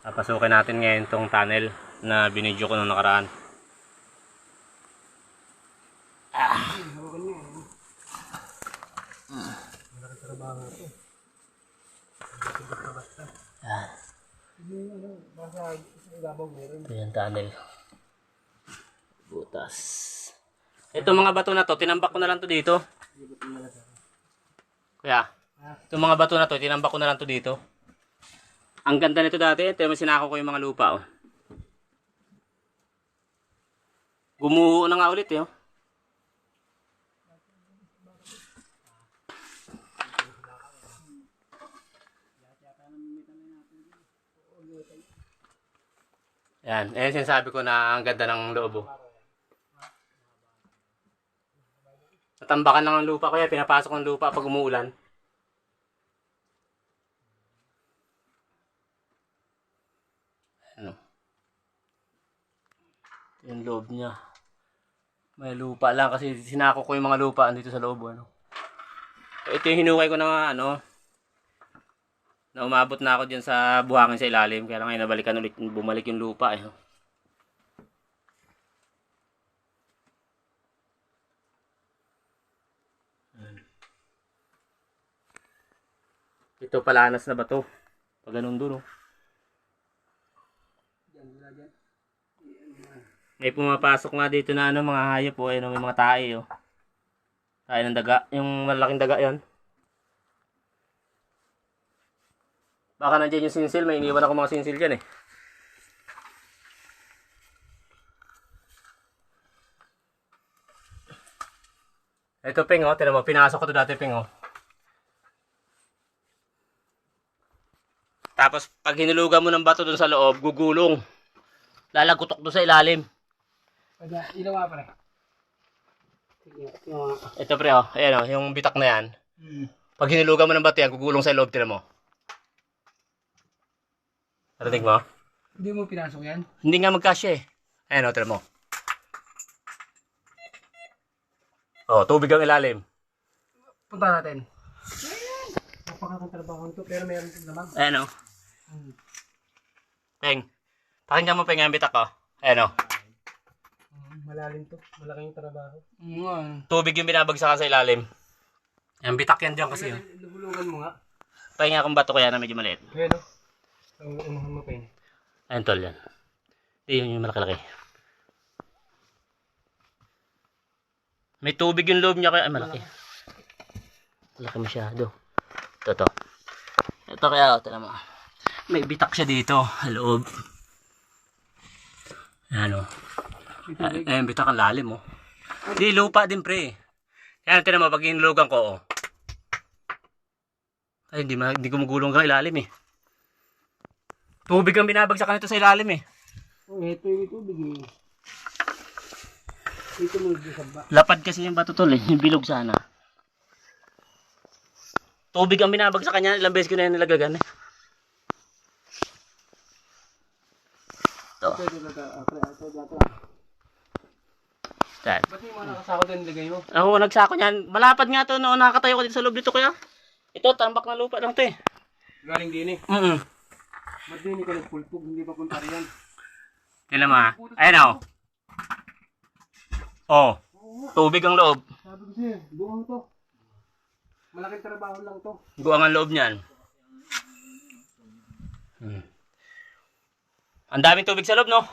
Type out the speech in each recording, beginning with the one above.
Papasukin natin ngayon tong tunnel na binidyo ko nung nakaraan. Ito yung tunnel. Butas. Ito mga bato na to, tinambak ko na lang to dito. Kaya, itong mga bato na to, tinambak ko na lang to dito. Ang ganda nito dati, ito yung sinako ko yung mga lupa. Oh. Gumuho na nga ulit eh. Oh. Yan, ayan sinasabi ko na ang ganda ng loob. Oh. Natambakan lang ang lupa ko, pinapasok ng lupa pag umuulan. Ano? Yung loob niya. May lupa lang kasi sinako ko yung mga lupa dito sa loob. Ano? Ito yung hinukay ko na ano. Na umabot na ako dyan sa buhangin sa ilalim. Kaya ngayon nabalikan ulit, bumalik yung lupa. Eh. Ito palanas na ba to? Pag ganun doon. Oh. May pumapasok nga dito na ano, mga hayop po. Ayun, may mga tae. Oh. Tae ng daga. Yung malaking daga yan. Baka nandiyan yung sinsil. May iniwan ako mga sinsil dyan eh. Ito Peng oh. Tinan mo. Pinasok ko to dati Peng oh. Tapos pag hinulugan mo ng bato dun sa loob, gugulong. Lalagutok doon sa ilalim. Ilaw nga pare. Ito pre oh. Ayan oh. Yung bitak na yan. Pag hinulugan mo ng bato yan, gugulong sa loob. Tinan mo. Narinig mo? Hindi mo pinasok yan? Hindi nga magkasya eh. Ayan o, tira mo. O, tubig ang ilalim. Punta natin. Napakakontrabaho nito pero meron din naman. Ayan o. Peng. Pakinggan mo Peng ang bitak ko. Ayan o. Malalim to. Malaking trabaho. Tubig yung binabagsakan sa ilalim. Ang bitak yan dyan kasi yun. Lubulugan mo nga. Pahinga akong bato kaya na medyo maliit. Ayan o. Ang unahan mo Peng. Ayan tol yan. Hindi yun yung malaki-laki. May tubig yung loob niya kaya. Ay malaki. Malaki masyado. Ito. Ito kaya o. Tala mo. May bitak siya dito. Sa loob. Ayan o. Ayan bitak ang lalim o. Hindi lupa din pre. Ayan tinan mo pag inulugan ko o. Ay hindi gumugulong ka ilalim eh. Tubig ang binabagsakan nito sa ilalim eh. Oh, ito yung tubig eh. Ito mo sa Lapad kasi yung bato tol eh. Yung bilog sana. Tubig ang binabagsakan niya. Ilang beses ko na yan nilagagan eh. Ito. Yan. Ba't yung mga nakasako doon nilagay mo? Ako nagsako niyan. Malapad nga to noon nakakatayo ko dito sa loob dito kuya. Ito tambak na lupa lang to eh. Galing din eh. Ba't din ka nagpulpog? Hindi pa punta riyan. Tignan mo ha. Ayan o. Oh. Tubig ang loob. Sabi ko sa'yo, buwang to. Malaking trabaho lang to. Guwang ang loob niyan. Ang daming tubig sa loob no.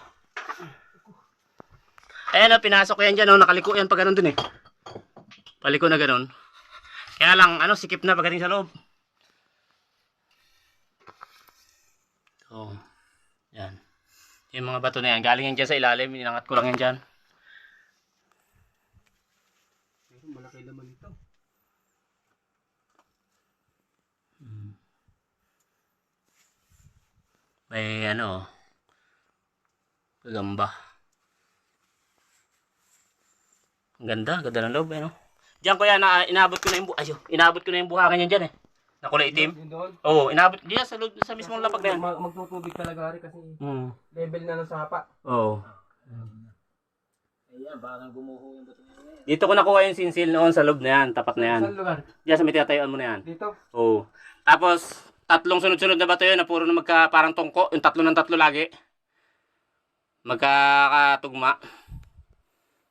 Ayan o, pinasok ko yan dyan o. Nakaliko yan pag ganun dun eh. Paliko na ganun. Kaya lang, sikip na pagdating sa loob. So, yan. Yung mga bato na yan, galing yan dyan sa ilalim. Inangat ko lang yan dyan. Malaki naman ito. May gagamba. Ang ganda ng loob eh no. Diyan ko yan, inabot ko na yung buhangin yan dyan eh. Na kulay itim. Yun doon? Oo, inabot diyan sa mismong lapag na yan. Magtutubig talaga rin kasi level na ng sapa. Oo. Ayan, parang gumuho yung bato niya. Dito ko nakuha yung sinsil noon sa loob na yan, tapat na yan. Saan lugar? Diyan sa may tinatayuan mo na yan. Dito? Oo. Tapos, tatlong sunod-sunod na bato yun na puro na parang tungko. Yung tatlo ng tatlo lagi. Magkakatugma.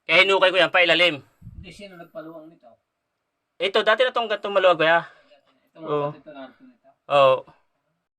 Kaya hinukay ko yan pa ilalim. Hindi sino nagpaluwang nito. Ito, dati na itong gatong maluwag kaya. Ito Oo. ito na ito. Oo.